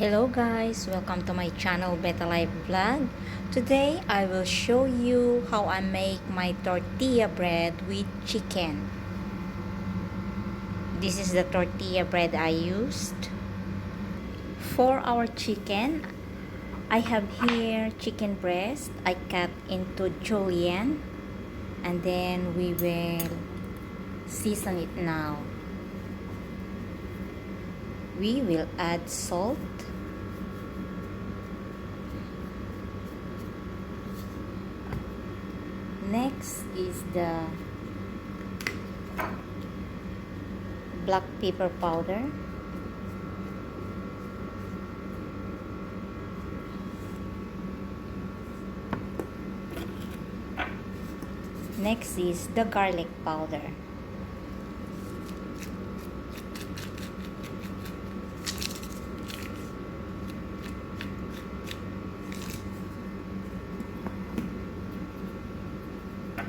Hello guys, welcome to my channel Better Life Vlog. Today I will show you how I make my tortilla bread with chicken. This is the tortilla bread I used. For our chicken, I have here chicken breast. I cut into julienne and then we will season it now. We will add salt. Next is the black pepper powder. Next is the garlic powder.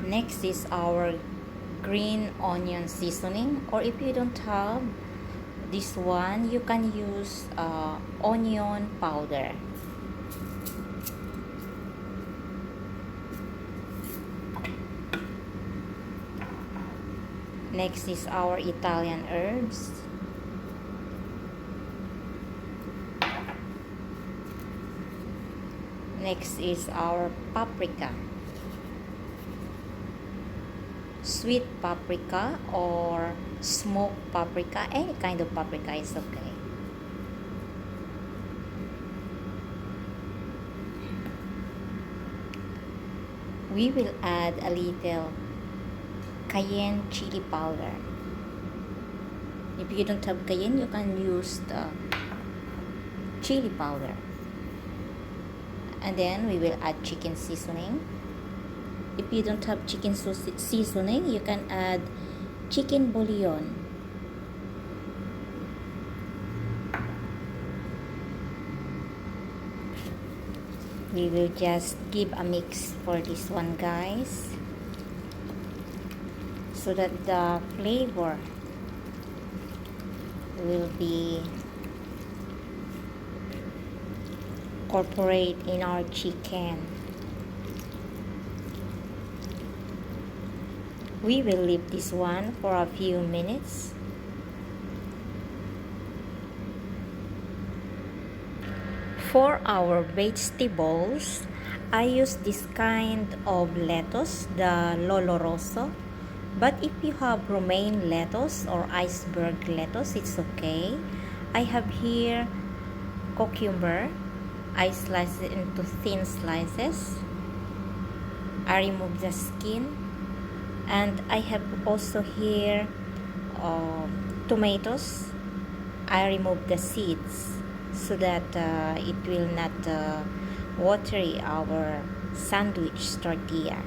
Next is our green onion seasoning, or if you don't have this one, you can use onion powder. Next is our Italian herbs. Next is our paprika. Sweet paprika or smoked paprika, any kind of paprika is okay. We will add a little cayenne chili powder. If you don't have cayenne, you can use the chili powder. And then we will add chicken seasoning. If you don't have chicken seasoning, you can add chicken bouillon. We will just give a mix for this one, guys, so that the flavor will be incorporate in our chicken. We will leave this one for a few minutes. For our vegetables, I use this kind of lettuce, the Lolo Rosso. But if you have romaine lettuce or iceberg lettuce, it's okay. I have here cucumber. I slice it into thin slices. I remove the skin. And I have also here tomatoes. I remove the seeds so that it will not watery our sandwich tortilla.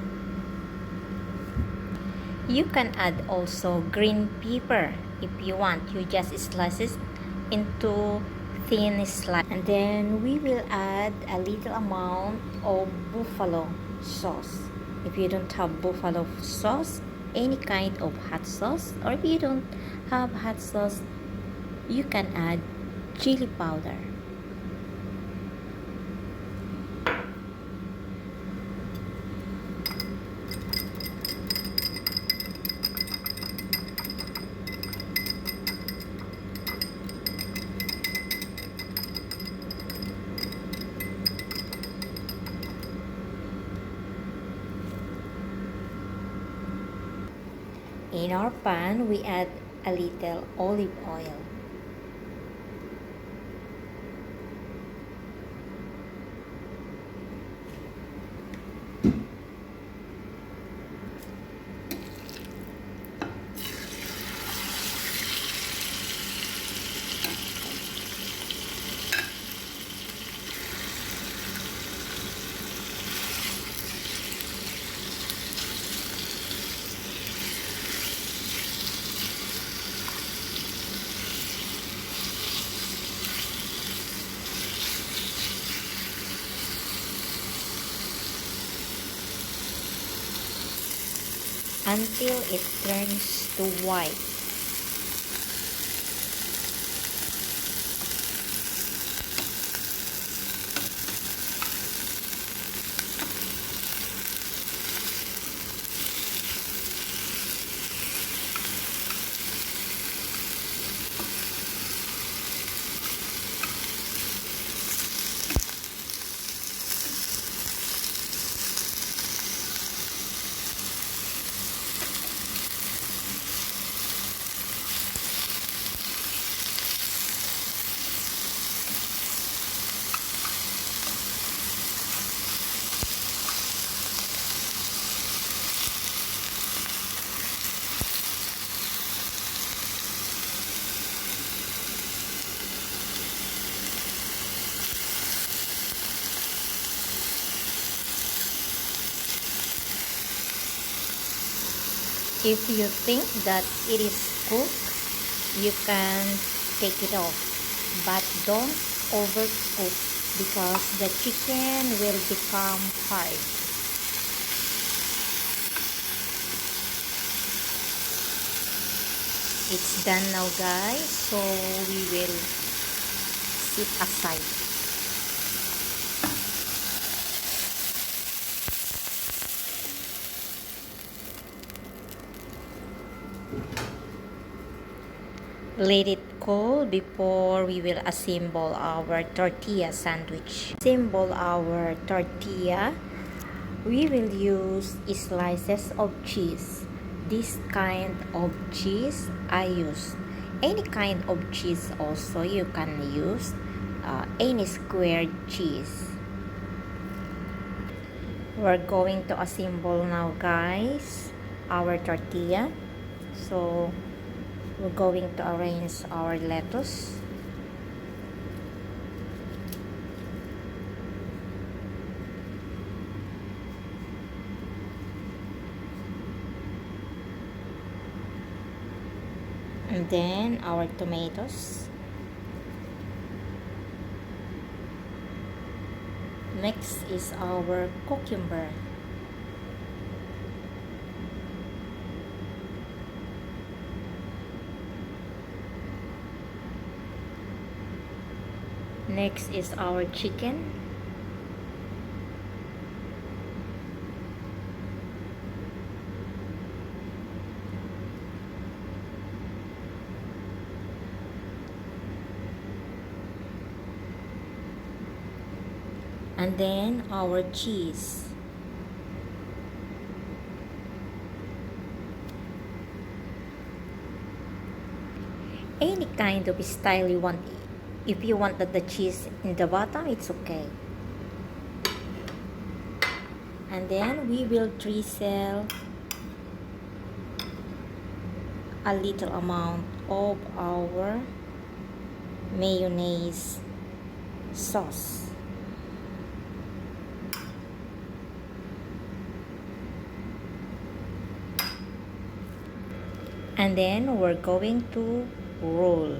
You can add also green pepper if you want. You just slice it into thin slice. And then we will add a little amount of buffalo sauce. If you don't have buffalo sauce, any kind of hot sauce, or if you don't have hot sauce, you can add chili powder. In our pan, we add a little olive oil. Until it turns to white. If you think that it is cooked, you can take it off, but don't overcook because the chicken will become hard. It's done now, guys, so we will sit aside. Let it cool before we will assemble our tortilla sandwich. Assemble our tortilla. We will use slices of cheese. This kind of cheese I use. Any kind of cheese also you can use. Any squared cheese. We're going to assemble now, guys, our tortilla. So we're going to arrange our lettuce. And then our tomatoes. Next is our cucumber. Next is our chicken. And then our cheese. Any kind of style you want. If you want the cheese in the bottom, it's okay. And then we will drizzle a little amount of our mayonnaise sauce. And then we're going to roll.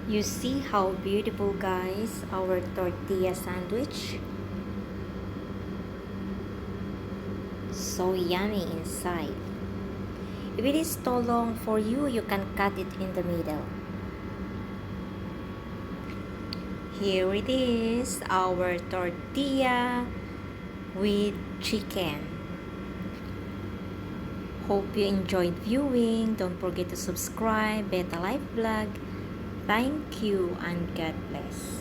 You see how beautiful, guys, our tortilla sandwich. So yummy inside. If it is too long for you, you can cut it in the middle. Here it is, our tortilla with chicken. Hope you enjoyed viewing. Don't forget to subscribe. Beta Life Vlog. Thank you and God bless.